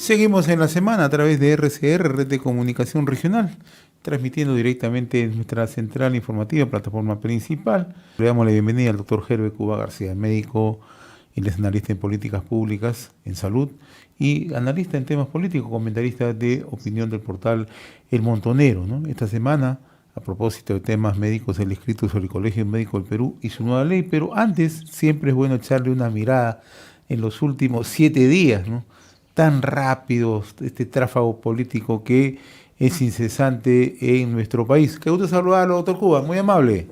Seguimos en la semana a través de RCR, Red de Comunicación Regional, transmitiendo directamente en nuestra central informativa, plataforma principal. Le damos la bienvenida al doctor Gerbe Cuba García, médico, él es analista en políticas públicas, en salud, y analista en temas políticos, comentarista de opinión del portal El Montonero, ¿no? Esta semana, a propósito de temas médicos, el escrito sobre el Colegio Médico del Perú y su nueva ley, pero antes siempre es bueno echarle una mirada en los últimos 7 días, ¿no? Tan rápido este tráfago político que es incesante en nuestro país. Qué gusto saludarlo, doctor Cuba, muy amable.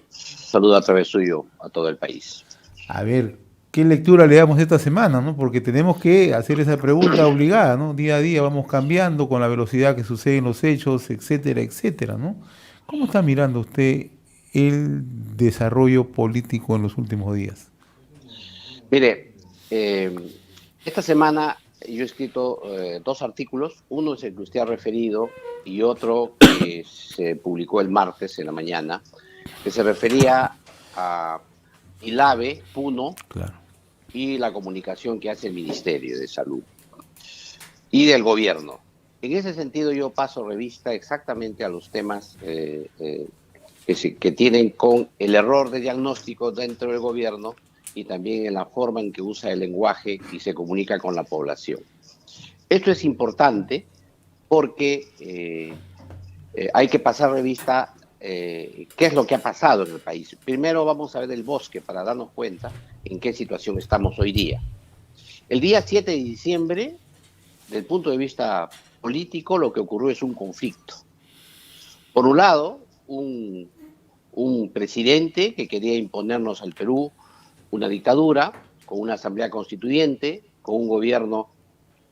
Saludo a través suyo a todo el país. A ver, ¿qué lectura le damos esta semana, no? Porque tenemos que hacer esa pregunta obligada, ¿no? Día a día vamos cambiando con la velocidad que suceden los hechos, etcétera, etcétera, ¿no? ¿Cómo está mirando usted el desarrollo político en los últimos días? Mire, esta semana yo he escrito dos artículos. Uno es el que usted ha referido y otro que se publicó el martes en la mañana, que se refería a ILAVE, PUNO Claro. y la comunicación que hace el Ministerio de Salud y del gobierno. En ese sentido yo paso revista exactamente a los temas que tienen con el error de diagnóstico dentro del gobierno y también en la forma en que usa el lenguaje y se comunica con la población. Esto es importante porque hay que pasar revista qué es lo que ha pasado en el país. Primero vamos a ver el bosque para darnos cuenta en qué situación estamos hoy día. El día 7 de diciembre, desde el punto de vista político, lo que ocurrió es un conflicto. Por un lado, un presidente que quería imponernos al Perú una dictadura, con una asamblea constituyente, con un gobierno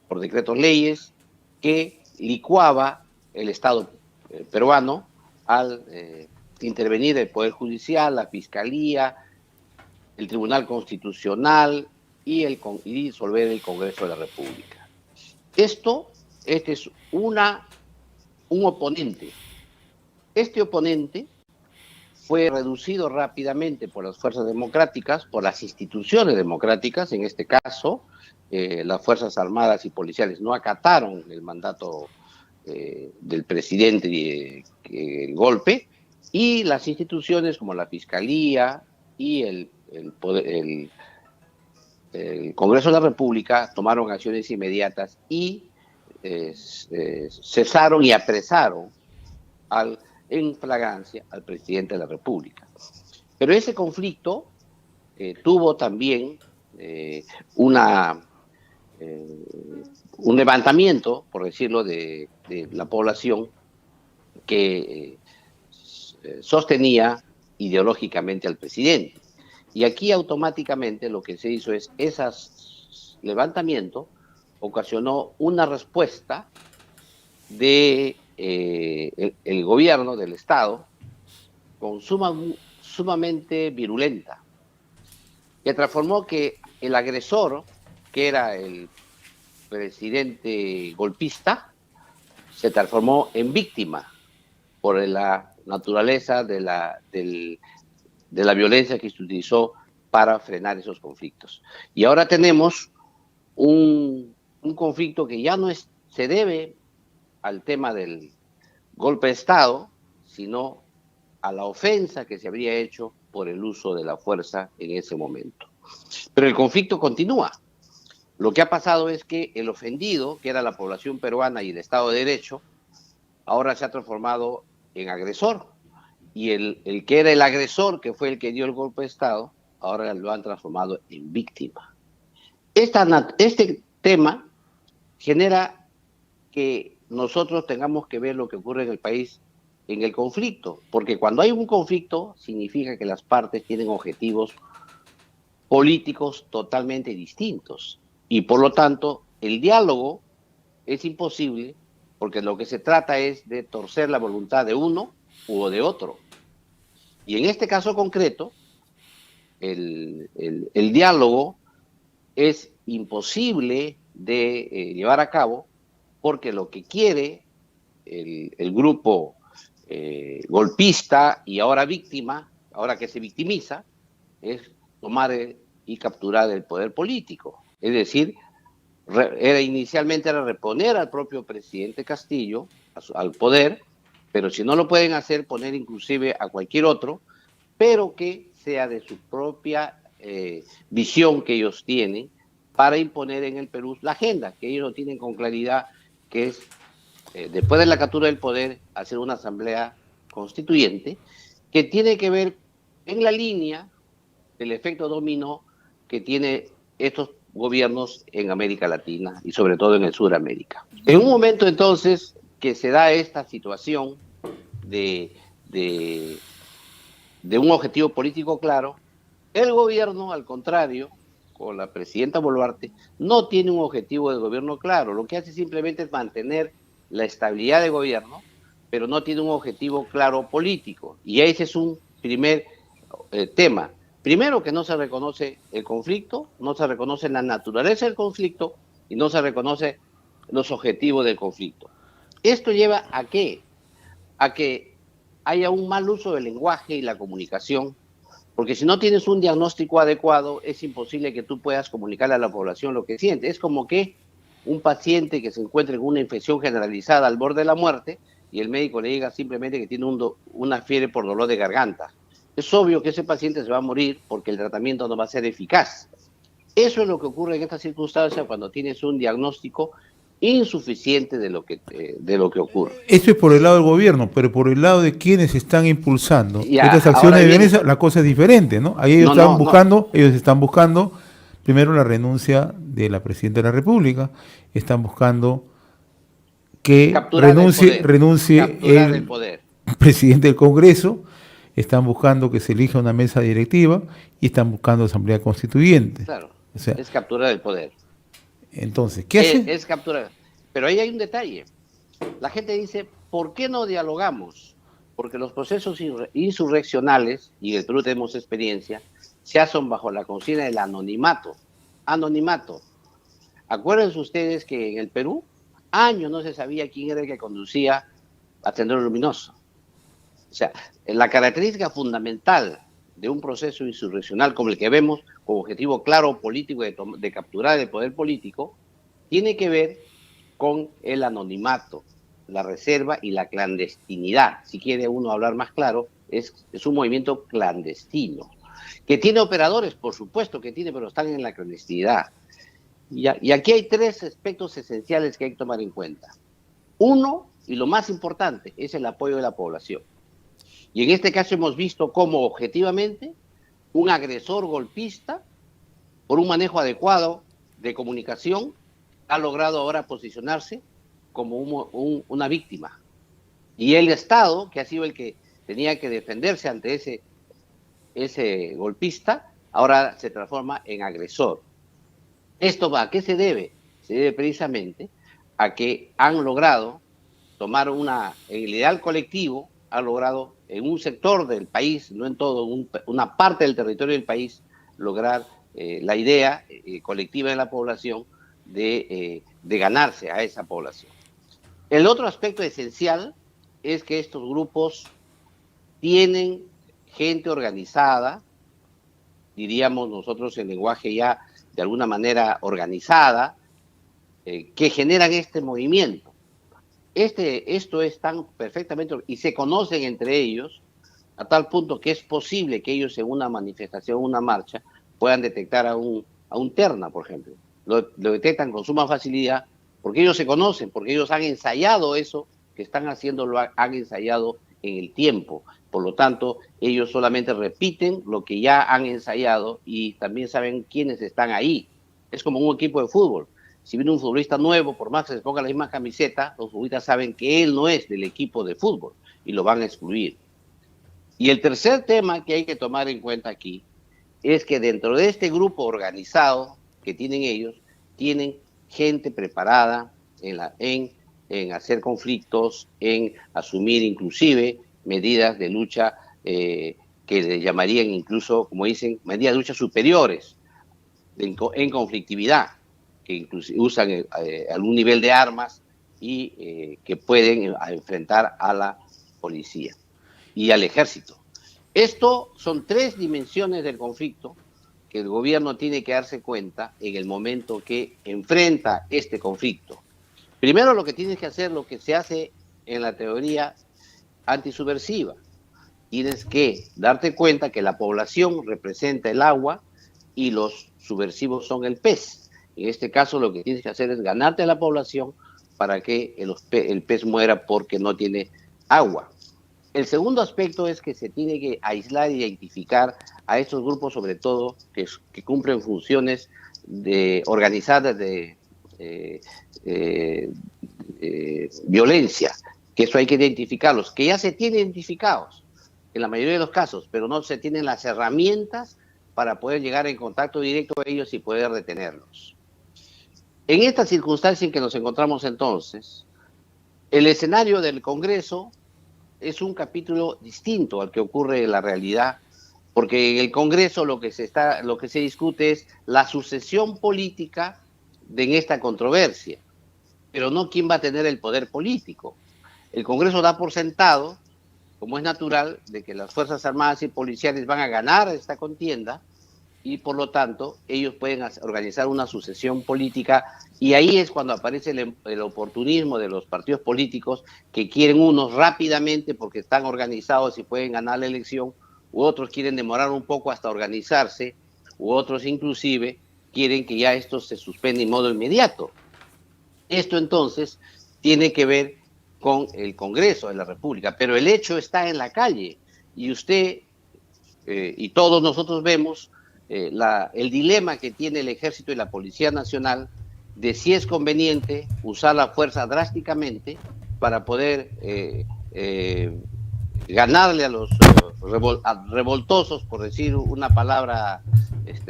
por decretos leyes, que licuaba el Estado peruano al intervenir el Poder Judicial, la Fiscalía, el Tribunal Constitucional y disolver el Congreso de la República. Este es un oponente. Este oponente fue reducido rápidamente por las fuerzas democráticas, por las instituciones democráticas, en este caso, las Fuerzas Armadas y Policiales no acataron el mandato del presidente, el golpe, y las instituciones como la Fiscalía y el Congreso de la República tomaron acciones inmediatas y cesaron y apresaron en flagrancia al presidente de la República. Pero ese conflicto tuvo también un levantamiento, por decirlo, de la población que sostenía ideológicamente al presidente. Y aquí automáticamente lo que se hizo es, ese levantamiento ocasionó una respuesta de el gobierno del Estado sumamente virulenta, que transformó que el agresor, que era el presidente golpista, se transformó en víctima por la naturaleza de la violencia que se utilizó para frenar esos conflictos. Y ahora tenemos un conflicto que ya no se debe al tema del golpe de Estado, sino a la ofensa que se habría hecho por el uso de la fuerza en ese momento. Pero el conflicto continúa. Lo que ha pasado es que el ofendido, que era la población peruana y el Estado de Derecho, ahora se ha transformado en agresor. Y el que era el agresor, que fue el que dio el golpe de Estado, ahora lo han transformado en víctima. Este tema genera que nosotros tengamos que ver lo que ocurre en el país en el conflicto, porque cuando hay un conflicto significa que las partes tienen objetivos políticos totalmente distintos y por lo tanto el diálogo es imposible porque lo que se trata es de torcer la voluntad de uno u de otro. Y en este caso concreto, el diálogo es imposible de llevar a cabo porque lo que quiere el grupo golpista y ahora víctima, ahora que se victimiza, es tomar y capturar el poder político. Es decir, inicialmente era reponer al propio presidente Castillo al poder, pero si no lo pueden hacer, poner inclusive a cualquier otro, pero que sea de su propia visión que ellos tienen para imponer en el Perú la agenda, que ellos lo tienen con claridad, que es, después de la captura del poder, hacer una asamblea constituyente que tiene que ver en la línea del efecto dominó que tiene estos gobiernos en América Latina y sobre todo en el Sudamérica. En un momento entonces que se da esta situación de, de, de un objetivo político claro, el gobierno, al contrario, con la presidenta Boluarte, no tiene un objetivo de gobierno claro. Lo que hace simplemente es mantener la estabilidad de gobierno, pero no tiene un objetivo claro político. Y ese es un primer tema. Primero, que no se reconoce el conflicto, no se reconoce la naturaleza del conflicto y no se reconoce los objetivos del conflicto. ¿Esto lleva a qué? A que haya un mal uso del lenguaje y la comunicación, porque si no tienes un diagnóstico adecuado, es imposible que tú puedas comunicarle a la población lo que siente. Es como que un paciente que se encuentre con una infección generalizada al borde de la muerte y el médico le diga simplemente que tiene una fiebre por dolor de garganta. Es obvio que ese paciente se va a morir porque el tratamiento no va a ser eficaz. Eso es lo que ocurre en esta circunstancia cuando tienes un diagnóstico insuficiente de lo que ocurre. Eso es por el lado del gobierno, pero por el lado de quienes están impulsando Ya, estas acciones de violencia, la cosa es diferente, ¿no? Ahí ellos están buscando primero la renuncia de la presidenta de la República, están buscando que renuncie el poder. Presidente del Congreso, están buscando que se elija una mesa directiva y están buscando asamblea constituyente. Claro, o sea, es capturar el poder. Entonces, ¿qué hacen? Es capturar. Pero ahí hay un detalle. La gente dice, ¿por qué no dialogamos? Porque los procesos insurreccionales, y en el Perú tenemos experiencia, se hacen bajo la consigna del anonimato. Anonimato. Acuérdense ustedes que en el Perú, años no se sabía quién era el que conducía a Sendero Luminoso. O sea, la característica fundamental de un proceso insurreccional como el que vemos, con objetivo claro político de capturar el poder político, tiene que ver con el anonimato, la reserva y la clandestinidad. Si quiere uno hablar más claro, es un movimiento clandestino, que tiene operadores, por supuesto que tiene, pero están en la clandestinidad. Y aquí hay tres aspectos esenciales que hay que tomar en cuenta. Uno, y lo más importante, es el apoyo de la población. Y en este caso hemos visto cómo objetivamente un agresor golpista, por un manejo adecuado de comunicación, ha logrado ahora posicionarse como una víctima. Y el Estado, que ha sido el que tenía que defenderse ante ese golpista, ahora se transforma en agresor. ¿Esto a qué se debe? Se debe precisamente a que han logrado tomar en el ideal colectivo, ha logrado en un sector del país, no en todo, una parte del territorio del país, lograr la idea colectiva de la población de ganarse a esa población. El otro aspecto esencial es que estos grupos tienen gente organizada, diríamos nosotros en lenguaje ya de alguna manera organizada, que generan este movimiento. Esto es tan perfectamente, y se conocen entre ellos a tal punto que es posible que ellos en una manifestación, una marcha, puedan detectar a un terna, por ejemplo. Lo detectan con suma facilidad porque ellos se conocen, porque ellos han ensayado eso que están haciendo, lo han ensayado en el tiempo. Por lo tanto, ellos solamente repiten lo que ya han ensayado y también saben quiénes están ahí. Es como un equipo de fútbol. Si viene un futbolista nuevo, por más que se ponga la misma camiseta, los futbolistas saben que él no es del equipo de fútbol y lo van a excluir. Y el tercer tema que hay que tomar en cuenta aquí es que dentro de este grupo organizado que tienen ellos, tienen gente preparada en hacer conflictos, en asumir inclusive medidas de lucha que le llamarían incluso, como dicen, medidas de lucha superiores en conflictividad, que incluso usan algún nivel de armas y que pueden enfrentar a la policía y al ejército. Esto son tres dimensiones del conflicto que el gobierno tiene que darse cuenta en el momento que enfrenta este conflicto. Primero lo que tienes que hacer, lo que se hace en la teoría antisubversiva. Tienes que darte cuenta que la población representa el agua y los subversivos son el pez. En este caso lo que tienes que hacer es ganarte a la población para que el pez muera porque no tiene agua. El segundo aspecto es que se tiene que aislar e identificar a estos grupos, sobre todo, que cumplen funciones organizadas de violencia, que eso hay que identificarlos, que ya se tienen identificados en la mayoría de los casos, pero no se tienen las herramientas para poder llegar en contacto directo a ellos y poder detenerlos. En esta circunstancia en que nos encontramos entonces, el escenario del Congreso es un capítulo distinto al que ocurre en la realidad, porque en el Congreso lo que se discute es la sucesión política en esta controversia, pero no quién va a tener el poder político. El Congreso da por sentado, como es natural, de que las Fuerzas Armadas y Policiales van a ganar esta contienda y por lo tanto ellos pueden organizar una sucesión política, y ahí es cuando aparece el oportunismo de los partidos políticos, que quieren unos rápidamente porque están organizados y pueden ganar la elección, u otros quieren demorar un poco hasta organizarse, u otros inclusive quieren que ya esto se suspenda en modo inmediato. Esto entonces tiene que ver con el Congreso de la República, pero el hecho está en la calle y usted y todos nosotros vemos el dilema que tiene el Ejército y la Policía Nacional de si es conveniente usar la fuerza drásticamente para poder ganarle a los revoltosos, por decir una palabra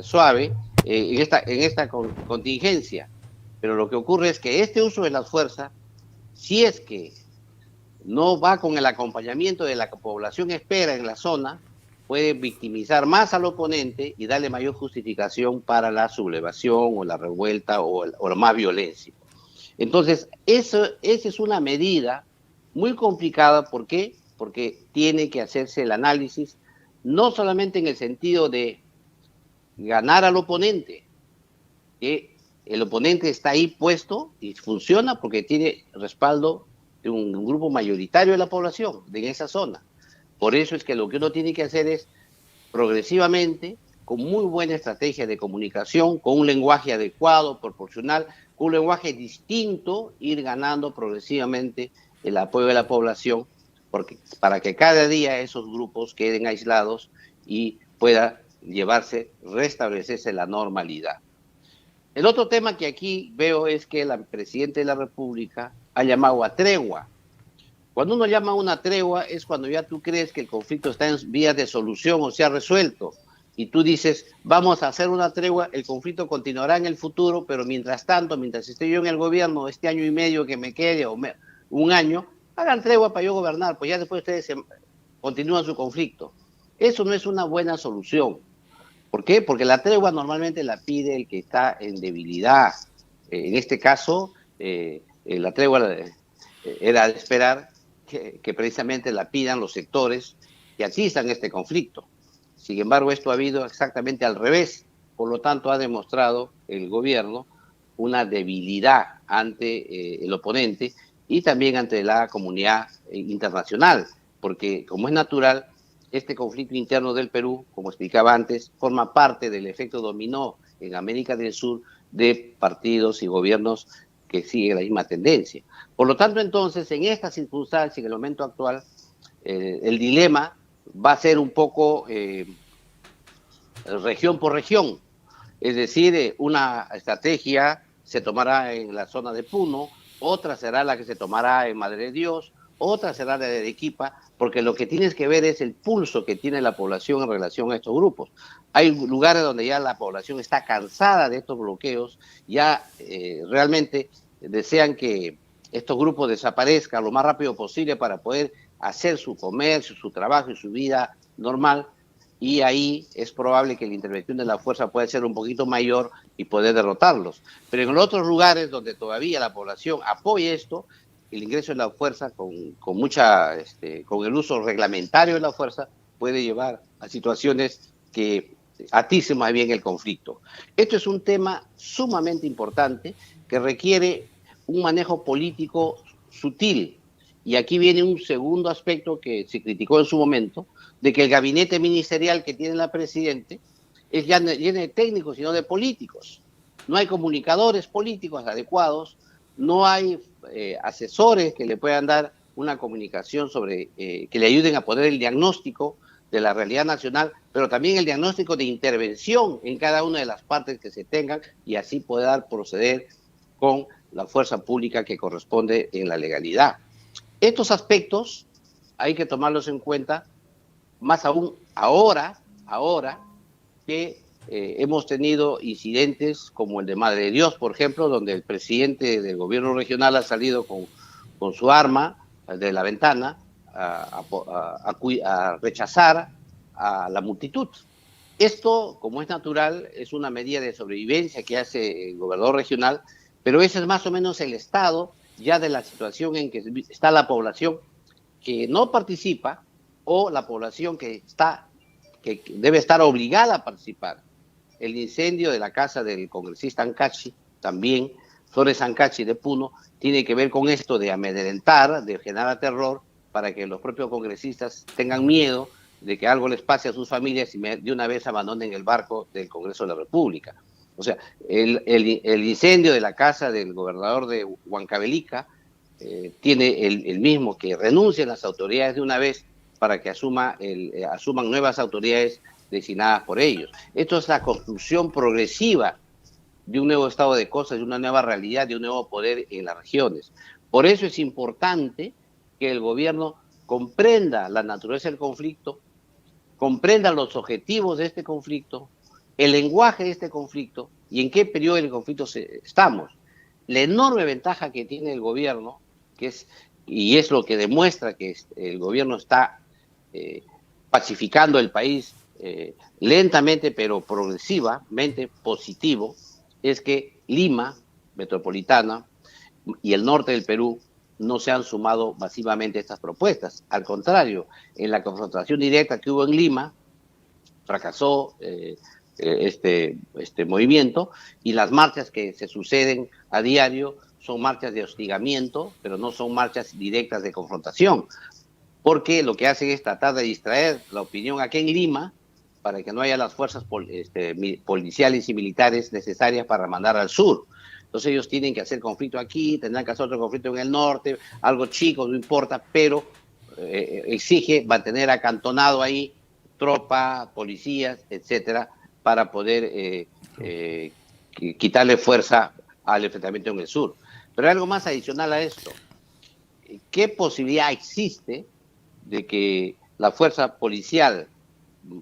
suave, en esta contingencia. Pero lo que ocurre es que este uso de la fuerza, si es que no va con el acompañamiento de la población espera en la zona, puede victimizar más al oponente y darle mayor justificación para la sublevación o la revuelta o la más violencia. Entonces, esa es una medida muy complicada. ¿Por qué? Porque tiene que hacerse el análisis no solamente en el sentido de ganar al oponente, que el oponente está ahí puesto y funciona porque tiene respaldo de un grupo mayoritario de la población de esa zona. Por eso es que lo que uno tiene que hacer es progresivamente, con muy buena estrategia de comunicación, con un lenguaje adecuado, proporcional, con un lenguaje distinto, ir ganando progresivamente el apoyo de la población, para que cada día esos grupos queden aislados y pueda restablecerse la normalidad. El otro tema que aquí veo es que el presidente de la República ha llamado a tregua. Cuando uno llama a una tregua es cuando ya tú crees que el conflicto está en vías de solución o se ha resuelto. Y tú dices, vamos a hacer una tregua, el conflicto continuará en el futuro, pero mientras tanto, mientras esté yo en el gobierno, este año y medio que me quede, o un año, hagan tregua para yo gobernar, pues ya después ustedes continúan su conflicto. Eso no es una buena solución. ¿Por qué? Porque la tregua normalmente la pide el que está en debilidad. En este caso, la tregua era de esperar que precisamente la pidan los sectores que atizan este conflicto. Sin embargo, esto ha habido exactamente al revés. Por lo tanto, ha demostrado el gobierno una debilidad ante el oponente y también ante la comunidad internacional, porque como es natural, este conflicto interno del Perú, como explicaba antes, forma parte del efecto dominó en América del Sur de partidos y gobiernos que siguen la misma tendencia. Por lo tanto, entonces, en esta circunstancia, en el momento actual, el dilema va a ser un poco región por región. Es decir, una estrategia se tomará en la zona de Puno, otra será la que se tomará en Madre de Dios, otra será la de Arequipa, porque lo que tienes que ver es el pulso que tiene la población en relación a estos grupos. Hay lugares donde ya la población está cansada de estos bloqueos, ya realmente desean que estos grupos desaparezcan lo más rápido posible para poder hacer su comercio, su trabajo y su vida normal, y ahí es probable que la intervención de la fuerza pueda ser un poquito mayor y poder derrotarlos. Pero en otros lugares donde todavía la población apoya esto, el ingreso de la fuerza con el uso reglamentario de la fuerza puede llevar a situaciones que atice más bien el conflicto. Esto es un tema sumamente importante que requiere un manejo político sutil. Y aquí viene un segundo aspecto que se criticó en su momento, de que el gabinete ministerial que tiene la Presidente es ya no lleno de técnicos, sino de políticos. No hay comunicadores políticos adecuados, no hay asesores que le puedan dar una comunicación sobre, que le ayuden a poner el diagnóstico de la realidad nacional, pero también el diagnóstico de intervención en cada una de las partes que se tengan y así poder proceder con la fuerza pública que corresponde en la legalidad. Estos aspectos hay que tomarlos en cuenta, más aún ahora que hemos tenido incidentes como el de Madre de Dios, por ejemplo, donde el presidente del gobierno regional ha salido con su arma de la ventana a rechazar a la multitud. Esto, como es natural, es una medida de sobrevivencia que hace el gobernador regional, pero ese es más o menos el estado ya de la situación en que está la población que no participa o la población que debe estar obligada a participar. El incendio de la casa del congresista Ancachi, también Flores Ancachi de Puno, tiene que ver con esto de amedrentar, de generar terror, para que los propios congresistas tengan miedo de que algo les pase a sus familias y de una vez abandonen el barco del Congreso de la República. O sea, el incendio de la casa del gobernador de Huancavelica tiene el mismo, que renuncien las autoridades de una vez para que asuman nuevas autoridades designadas por ellos. Esto es la construcción progresiva de un nuevo estado de cosas, de una nueva realidad, de un nuevo poder en las regiones. Por eso es importante que el gobierno comprenda la naturaleza del conflicto, comprenda los objetivos de este conflicto, el lenguaje de este conflicto y en qué periodo del conflicto estamos. La enorme ventaja que tiene el gobierno, y es lo que demuestra que el gobierno está pacificando el país lentamente pero progresivamente positivo, es que Lima, metropolitana, y el norte del Perú no se han sumado masivamente a estas propuestas. Al contrario, en la confrontación directa que hubo en Lima, fracasó este movimiento, y las marchas que se suceden a diario son marchas de hostigamiento, pero no son marchas directas de confrontación, porque lo que hacen es tratar de distraer la opinión aquí en Lima para que no haya las fuerzas policiales y militares necesarias para mandar al sur. Entonces ellos tienen que hacer conflicto aquí, tendrán que hacer otro conflicto en el norte, algo chico, no importa, pero exige mantener acantonado ahí tropa, policías, etcétera, para poder quitarle fuerza al enfrentamiento en el sur. Pero hay algo más adicional a esto. ¿Qué posibilidad existe de que la fuerza policial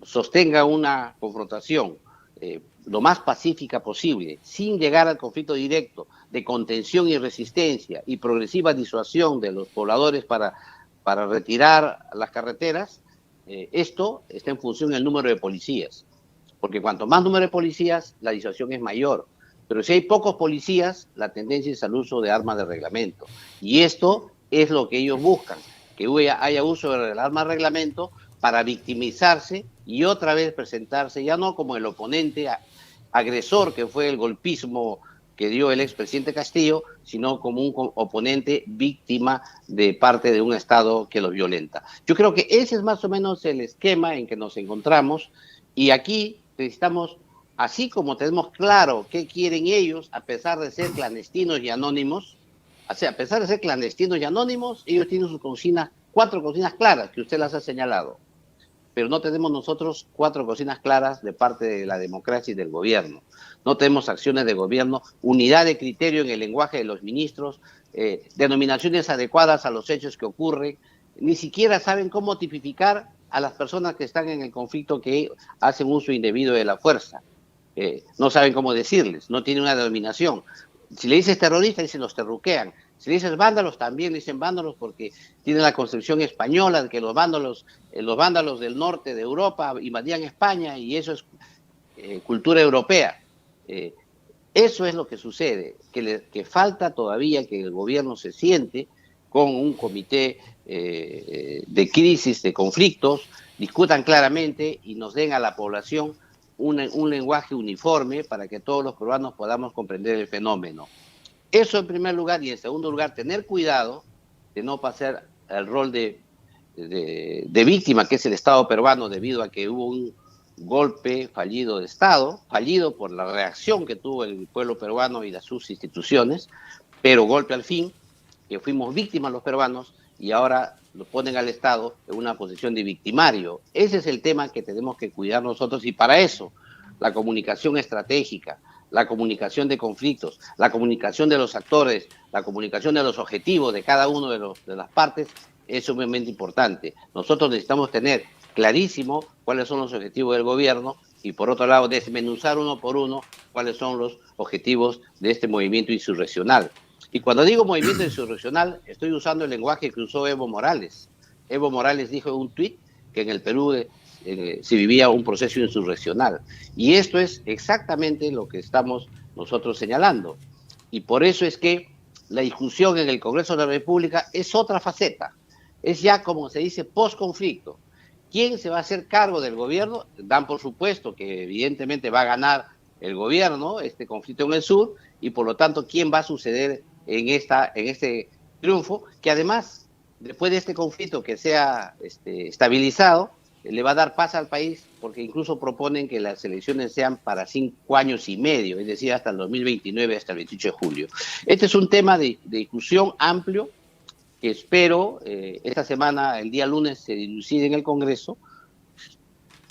sostenga una confrontación lo más pacífica posible, sin llegar al conflicto directo, de contención y resistencia y progresiva disuasión de los pobladores para retirar las carreteras? Esto está en función del número de policías, porque cuanto más número de policías, la disuasión es mayor. Pero si hay pocos policías, la tendencia es al uso de armas de reglamento. Y esto es lo que ellos buscan, que haya uso del arma de reglamento para victimizarse y otra vez presentarse ya no como el oponente agresor que fue el golpismo que dio el expresidente Castillo, sino como un oponente víctima de parte de un Estado que los violenta. Yo creo que ese es más o menos el esquema en que nos encontramos, y aquí necesitamos, así como tenemos claro qué quieren ellos, a pesar de ser clandestinos y anónimos, o sea, a pesar de ser clandestinos y anónimos, ellos tienen sus consignas, 4 consignas claras que usted las ha señalado, pero no tenemos nosotros 4 consignas claras de parte de la democracia y del gobierno. No tenemos acciones de gobierno, unidad de criterio en el lenguaje de los ministros, denominaciones adecuadas a los hechos que ocurren, ni siquiera saben cómo tipificar a las personas que están en el conflicto que hacen uso indebido de la fuerza. No saben cómo decirles, no tienen una denominación. Si le dices terrorista, dicen los terruquean. Si le dices vándalos, también le dicen vándalos porque tienen la concepción española de que los vándalos del norte de Europa invadían España y eso es cultura europea. Eso es lo que sucede, que falta todavía que el gobierno se siente con un comité de crisis, de conflictos, discutan claramente y nos den a la población un lenguaje uniforme para que todos los peruanos podamos comprender el fenómeno. Eso en primer lugar, y en segundo lugar, tener cuidado de no pasar el rol de víctima, que es el Estado peruano, debido a que hubo un golpe fallido de Estado, fallido por la reacción que tuvo el pueblo peruano y sus instituciones, pero golpe al fin, que fuimos víctimas los peruanos y ahora lo ponen al Estado en una posición de victimario. Ese es el tema que tenemos que cuidar nosotros, y para eso la comunicación estratégica, la comunicación de conflictos, la comunicación de los actores, la comunicación de los objetivos de cada uno de las partes es sumamente importante. Nosotros necesitamos tener clarísimo cuáles son los objetivos del gobierno y, por otro lado, desmenuzar uno por uno cuáles son los objetivos de este movimiento insurreccional. Y cuando digo movimiento insurreccional, estoy usando el lenguaje que usó Evo Morales. Evo Morales dijo en un tuit que en el Perú se vivía un proceso insurreccional. Y esto es exactamente lo que estamos nosotros señalando. Y por eso es que la discusión en el Congreso de la República es otra faceta. Es ya, como se dice, post-conflicto. ¿Quién se va a hacer cargo del gobierno? Dan por supuesto que evidentemente va a ganar el gobierno este conflicto en el sur, y por lo tanto, ¿quién va a suceder en este triunfo? Que además, después de este conflicto que sea estabilizado, le va a dar paz al país, porque incluso proponen que las elecciones sean para 5 años y medio, es decir, hasta el 2029, hasta el 28 de julio. Este es un tema de discusión amplio, que espero esta semana, el día lunes, se dilucide en el Congreso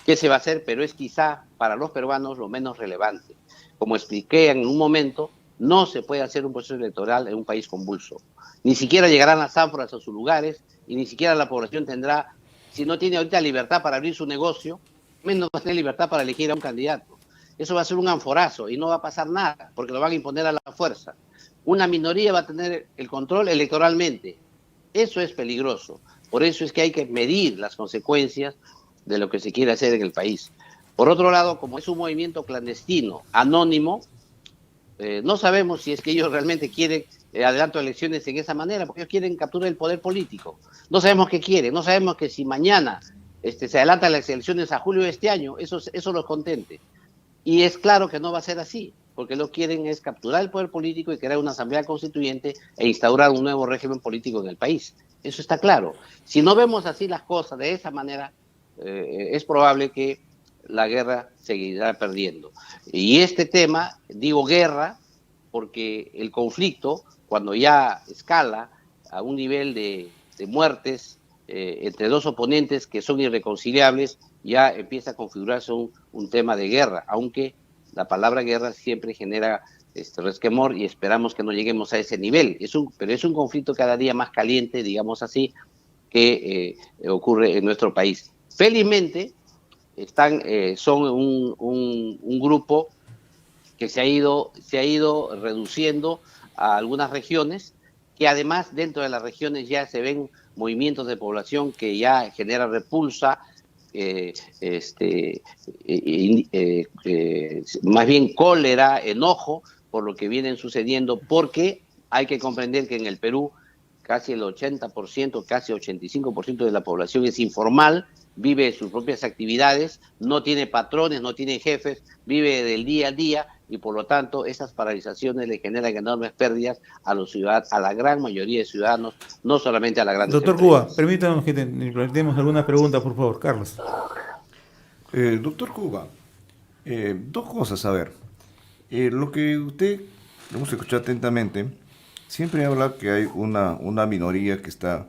qué se va a hacer, pero es quizá para los peruanos lo menos relevante. Como expliqué en un momento, no se puede hacer un proceso electoral en un país convulso. Ni siquiera llegarán las ánforas a sus lugares, y ni siquiera la población tendrá, si no tiene ahorita libertad para abrir su negocio, menos va a tener libertad para elegir a un candidato. Eso va a ser un anforazo y no va a pasar nada, porque lo van a imponer a la fuerza. Una minoría va a tener el control electoralmente. Eso es peligroso. Por eso es que hay que medir las consecuencias de lo que se quiere hacer en el país. Por otro lado, como es un movimiento clandestino, anónimo, no sabemos si es que ellos realmente quieren adelanto de elecciones en esa manera, porque ellos quieren capturar el poder político. No sabemos qué quieren, no sabemos que si mañana se adelantan las elecciones a julio de este año, eso los contente. Y es claro que no va a ser así, porque lo que quieren es capturar el poder político y crear una asamblea constituyente e instaurar un nuevo régimen político en el país. Eso está claro. Si no vemos así las cosas de esa manera, es probable que la guerra seguirá perdiendo. Y este tema, digo guerra, porque el conflicto, cuando ya escala a un nivel de muertes entre dos oponentes que son irreconciliables, ya empieza a configurarse un tema de guerra, aunque la palabra guerra siempre genera resquemor, y esperamos que no lleguemos a ese nivel. Pero es un conflicto cada día más caliente, digamos así, que ocurre en nuestro país. Felizmente, son un grupo que se ha ido reduciendo a algunas regiones, que además dentro de las regiones ya se ven movimientos de población que ya generan repulsa, más bien cólera, enojo por lo que vienen sucediendo, porque hay que comprender que en el Perú casi el 80%, casi 85% de la población es informal, vive sus propias actividades, no tiene patrones, no tiene jefes, vive del día a día, y por lo tanto esas paralizaciones le generan enormes pérdidas a los ciudadanos, a la gran mayoría de ciudadanos, no solamente a la gran. Doctor Cuba, permítanos que te planteemos alguna pregunta, por favor, Carlos. Doctor Cuba, dos cosas, a ver. Lo que usted, lo hemos escuchado atentamente, siempre habla que hay una minoría que está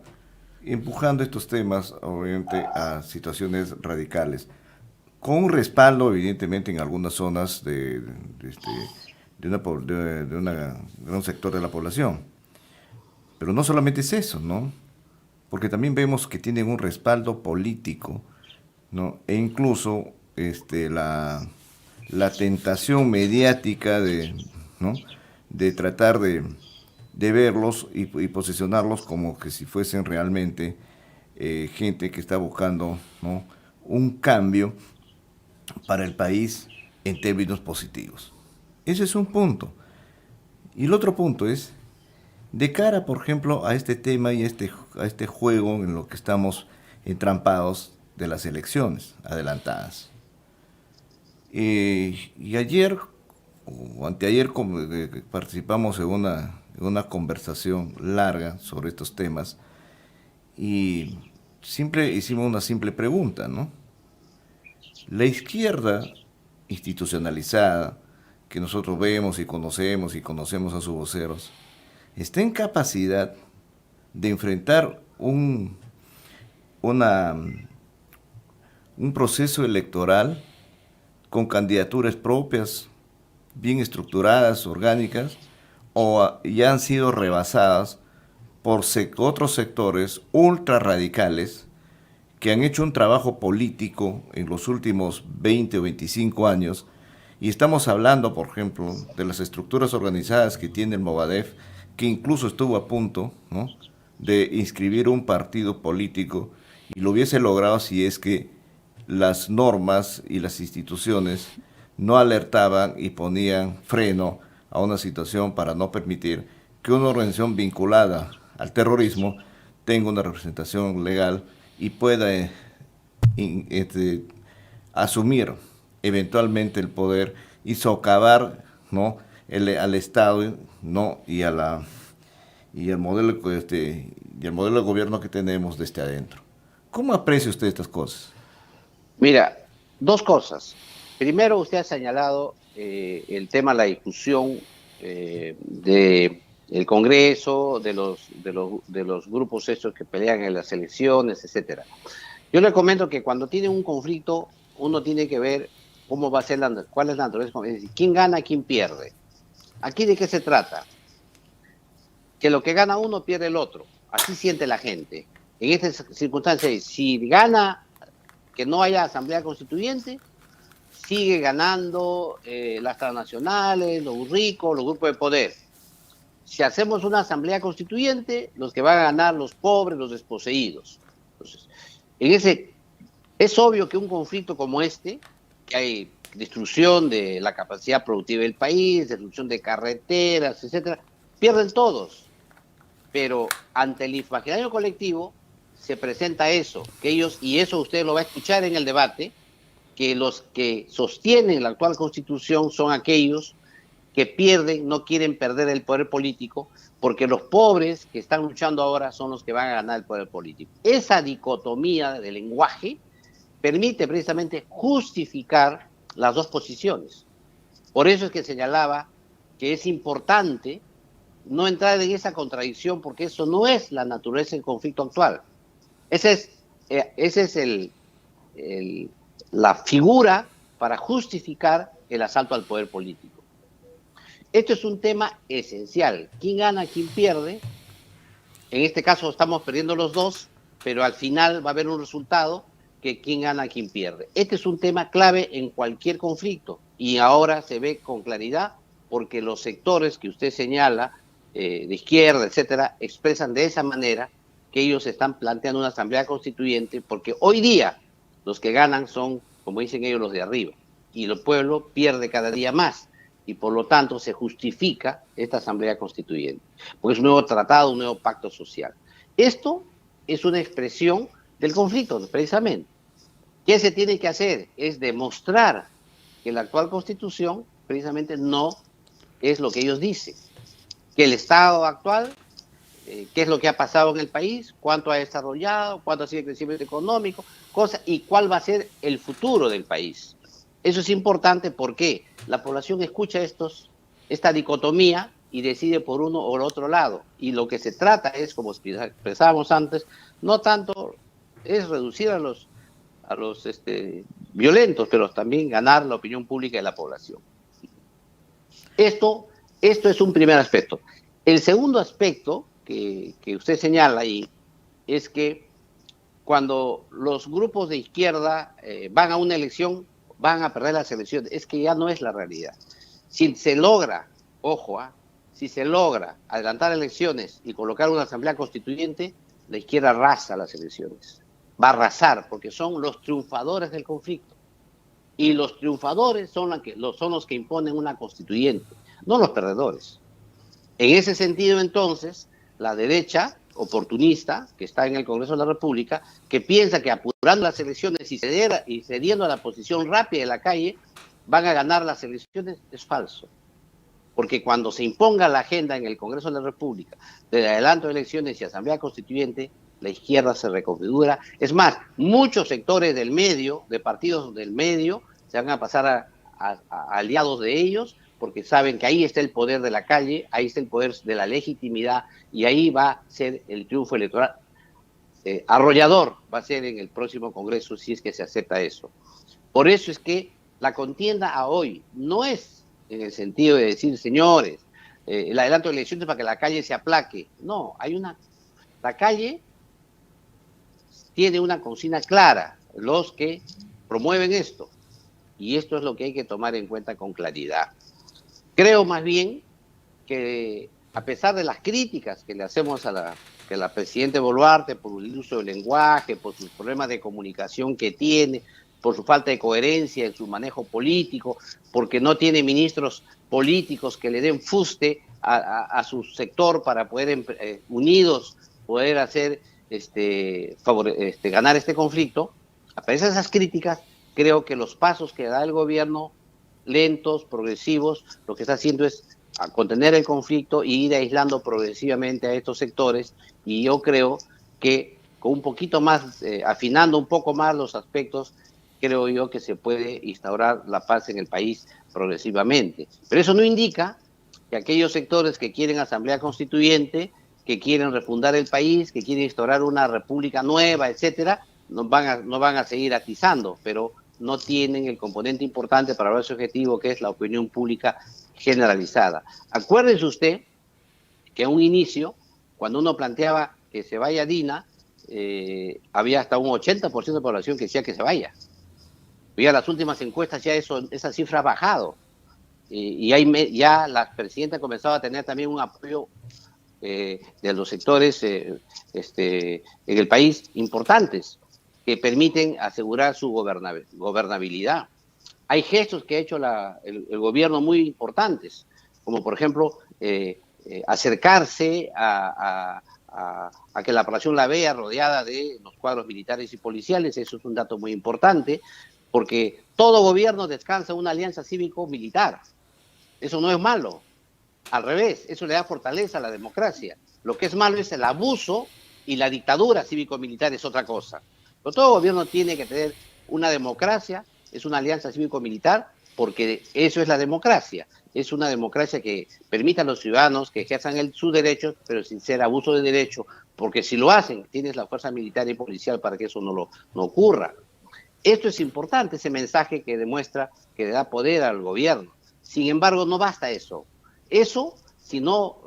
empujando estos temas, obviamente, a situaciones radicales, con un respaldo, evidentemente, en algunas zonas de un sector de la población. Pero no solamente es eso, ¿no? Porque también vemos que tienen un respaldo político, ¿no? E incluso la tentación mediática ¿no? de tratar de verlos y posicionarlos como que si fuesen realmente gente que está buscando, ¿no? un cambio para el país en términos positivos. Ese es un punto. Y el otro punto es, de cara, por ejemplo, a este tema y a este juego en lo que estamos entrampados de las elecciones adelantadas. Y ayer o anteayer participamos en una conversación larga sobre estos temas y hicimos una simple pregunta, ¿no? La izquierda institucionalizada, que nosotros vemos y conocemos a sus voceros, está en capacidad de enfrentar un proceso electoral con candidaturas propias, bien estructuradas, orgánicas, o ya han sido rebasadas por otros sectores ultra radicales que han hecho un trabajo político en los últimos 20 o 25 años, y estamos hablando, por ejemplo, de las estructuras organizadas que tiene el Movadef, que incluso estuvo a punto, ¿no?, de inscribir un partido político, y lo hubiese logrado si es que las normas y las instituciones no alertaban y ponían freno a una situación para no permitir que una organización vinculada al terrorismo tenga una representación legal y pueda asumir eventualmente el poder y socavar, ¿no?, al Estado, ¿no?, y el modelo de gobierno que tenemos desde adentro. ¿Cómo aprecia usted estas cosas? Mira, dos cosas. Primero, usted ha señalado el tema de la discusión del Congreso, de los grupos estos que pelean en las elecciones, etcétera. Yo le comento que cuando tiene un conflicto, uno tiene que ver cómo va a ser cuál es la naturaleza, es decir, quién gana, quién pierde. Aquí de qué se trata, que lo que gana uno pierde el otro. Así siente la gente. En estas circunstancias, si gana que no haya asamblea constituyente, sigue ganando las transnacionales, los ricos, los grupos de poder. Si hacemos una asamblea constituyente, los que van a ganar los pobres, los desposeídos. Entonces, es obvio que un conflicto como este, que hay destrucción de la capacidad productiva del país, destrucción de carreteras, etcétera, pierden todos. Pero ante el imaginario colectivo se presenta eso, que ellos, y eso usted lo va a escuchar en el debate, que los que sostienen la actual Constitución son aquellos que pierden, no quieren perder el poder político, porque los pobres que están luchando ahora son los que van a ganar el poder político. Esa dicotomía de lenguaje permite precisamente justificar las dos posiciones. Por eso es que señalaba que es importante no entrar en esa contradicción, porque eso no es la naturaleza del conflicto actual. Esa es la figura para justificar el asalto al poder político. Esto es un tema esencial. ¿Quién gana, quién pierde? En este caso estamos perdiendo los dos, pero al final va a haber un resultado que quién gana, quién pierde. Este es un tema clave en cualquier conflicto y ahora se ve con claridad porque los sectores que usted señala, de izquierda, etcétera, expresan de esa manera que ellos están planteando una asamblea constituyente, porque hoy día los que ganan son, como dicen ellos, los de arriba, y el pueblo pierde cada día más, y por lo tanto se justifica esta asamblea constituyente, porque es un nuevo tratado, un nuevo pacto social. Esto es una expresión del conflicto, precisamente. ¿Qué se tiene que hacer? Es demostrar que la actual Constitución precisamente no es lo que ellos dicen, que el Estado actual, qué es lo que ha pasado en el país, cuánto ha desarrollado, cuánto ha sido el crecimiento económico, y cuál va a ser el futuro del país. Eso es importante porque la población escucha esta dicotomía y decide por uno o el otro lado. Y lo que se trata es, como expresábamos antes, no tanto es reducir a los violentos, pero también ganar la opinión pública de la población. Esto es un primer aspecto. El segundo aspecto que usted señala ahí es que cuando los grupos de izquierda van a una elección, van a perder las elecciones. Es que ya no es la realidad. Si se logra, ojo, si se logra adelantar elecciones y colocar una asamblea constituyente, la izquierda arrasa las elecciones. Va a arrasar porque son los triunfadores del conflicto. Y los triunfadores son los que imponen una constituyente, no los perdedores. En ese sentido, entonces, la derecha oportunista, que está en el Congreso de la República, que piensa que apurando las elecciones y cediendo a la posición rápida de la calle, van a ganar las elecciones es falso. Porque cuando se imponga la agenda en el Congreso de la República del adelanto de elecciones y Asamblea Constituyente, la izquierda se reconfigura. Es más, muchos sectores del medio, de partidos del medio, se van a pasar a aliados de ellos, porque saben que ahí está el poder de la calle, ahí está el poder de la legitimidad, y ahí va a ser el triunfo electoral. Arrollador va a ser en el próximo Congreso si es que se acepta eso. Por eso es que la contienda a hoy no es en el sentido de decir, señores, el adelanto de elecciones para que la calle se aplaque. No, la calle tiene una consigna clara, los que promueven esto, y esto es lo que hay que tomar en cuenta con claridad. Creo más bien que a pesar de las críticas que le hacemos a la presidenta Boluarte por el uso del lenguaje, por sus problemas de comunicación que tiene, por su falta de coherencia en su manejo político, porque no tiene ministros políticos que le den fuste a su sector para poder unidos poder hacer ganar este conflicto. A pesar de esas críticas, creo que los pasos que da el gobierno, lentos, progresivos, lo que está haciendo es contener el conflicto e ir aislando progresivamente a estos sectores, y yo creo que con un poquito más, afinando un poco más los aspectos, creo yo que se puede instaurar la paz en el país progresivamente. Pero eso no indica que aquellos sectores que quieren asamblea constituyente, que quieren refundar el país, que quieren instaurar una república nueva, etcétera, no van a seguir atizando, pero no tienen el componente importante para lograr ese objetivo, que es la opinión pública generalizada. Acuérdese usted que a un inicio, cuando uno planteaba que se vaya Dina, había hasta un 80% de población que decía que se vaya. Ya las últimas encuestas ya esa cifra ha bajado, y ya la presidenta ha comenzado a tener también un apoyo de los sectores en el país importantes, que permiten asegurar su gobernabilidad. Hay gestos que ha hecho el gobierno muy importantes, como por ejemplo acercarse a que la población la vea rodeada de los cuadros militares y policiales. Eso es un dato muy importante, porque todo gobierno descansa en una alianza cívico-militar. Eso no es malo. Al revés, eso le da fortaleza a la democracia. Lo que es malo es el abuso, y la dictadura cívico-militar es otra cosa. Pero todo gobierno tiene que tener una democracia, es una alianza cívico-militar, porque eso es la democracia. Es una democracia que permite a los ciudadanos que ejerzan sus derechos, pero sin ser abuso de derecho, porque si lo hacen, tienes la fuerza militar y policial para que eso no ocurra. Esto es importante, ese mensaje que demuestra que le da poder al gobierno. Sin embargo, no basta eso. Eso, si no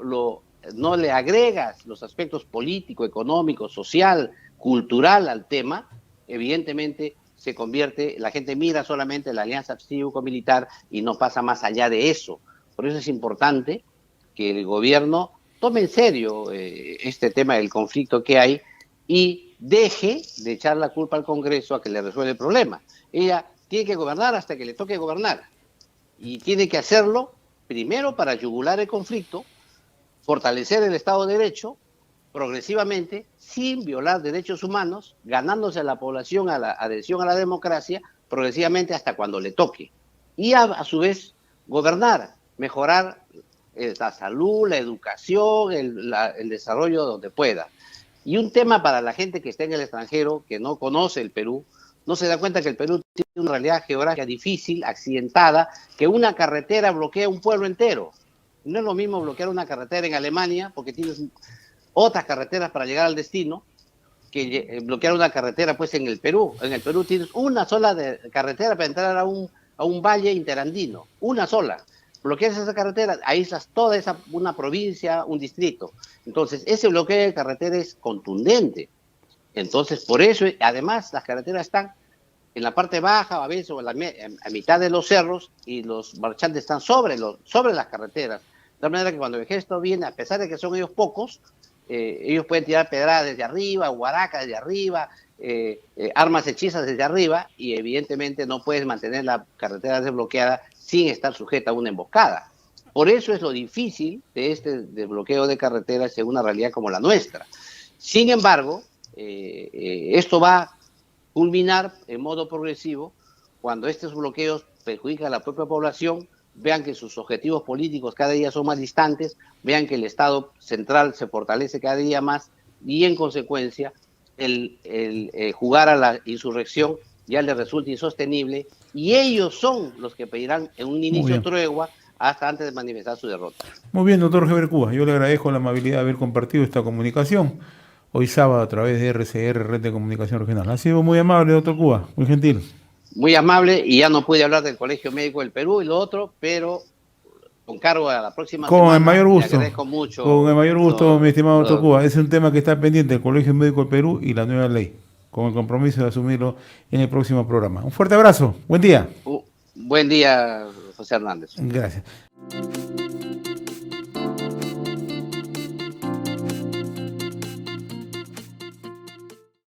le agregas los aspectos político, económico, social, cultural al tema, evidentemente se convierte, la gente mira solamente la alianza cívico-militar y no pasa más allá de eso. Por eso es importante que el gobierno tome en serio este tema del conflicto que hay y deje de echar la culpa al Congreso a que le resuelva el problema. Ella tiene que gobernar hasta que le toque gobernar, y tiene que hacerlo primero para yugular el conflicto, fortalecer el Estado de Derecho progresivamente, sin violar derechos humanos, ganándose a la población a la adhesión a la democracia progresivamente hasta cuando le toque. Y a su vez gobernar, mejorar la salud, la educación, el desarrollo donde pueda. Y un tema para la gente que está en el extranjero, que no conoce el Perú, no se da cuenta que el Perú tiene una realidad geográfica difícil, accidentada, que una carretera bloquea un pueblo entero. No es lo mismo bloquear una carretera en Alemania, porque tienes otras carreteras para llegar al destino, que bloquear una carretera pues en el Perú. En el Perú tienes una sola carretera para entrar a un valle interandino, una sola. Bloqueas esa carretera, aíslas toda una provincia, un distrito. Entonces, ese bloqueo de carretera es contundente. Entonces, por eso, además, las carreteras están en la parte baja, a veces, o a mitad de los cerros, y los marchantes están sobre las carreteras. De tal manera que cuando el ejército viene, a pesar de que son ellos pocos, ellos pueden tirar pedradas desde arriba, huaracas desde arriba, armas hechizas desde arriba, y evidentemente no puedes mantener la carretera desbloqueada sin estar sujeta a una emboscada. Por eso es lo difícil de este desbloqueo de carreteras en una realidad como la nuestra. Sin embargo, esto va a culminar en modo progresivo cuando estos bloqueos perjudica a la propia población, vean que sus objetivos políticos cada día son más distantes, vean que el Estado central se fortalece cada día más y en consecuencia jugar a la insurrección ya les resulta insostenible y ellos son los que pedirán en un inicio tregua hasta antes de manifestar su derrota. Muy bien, doctor Heber Cuba, yo le agradezco la amabilidad de haber compartido esta comunicación hoy sábado a través de RCR, Red de Comunicación Regional. Ha sido muy amable, doctor Cuba, muy gentil. Muy amable, y ya no pude hablar del Colegio Médico del Perú y lo otro, pero con cargo a la próxima semana. Con el mayor gusto. Le agradezco mucho. Con el mayor gusto, mi estimado doctor Cuba. Es un tema que está pendiente del Colegio Médico del Perú y la nueva ley, con el compromiso de asumirlo en el próximo programa. Un fuerte abrazo. Buen día. Buen día, José Hernández. Gracias.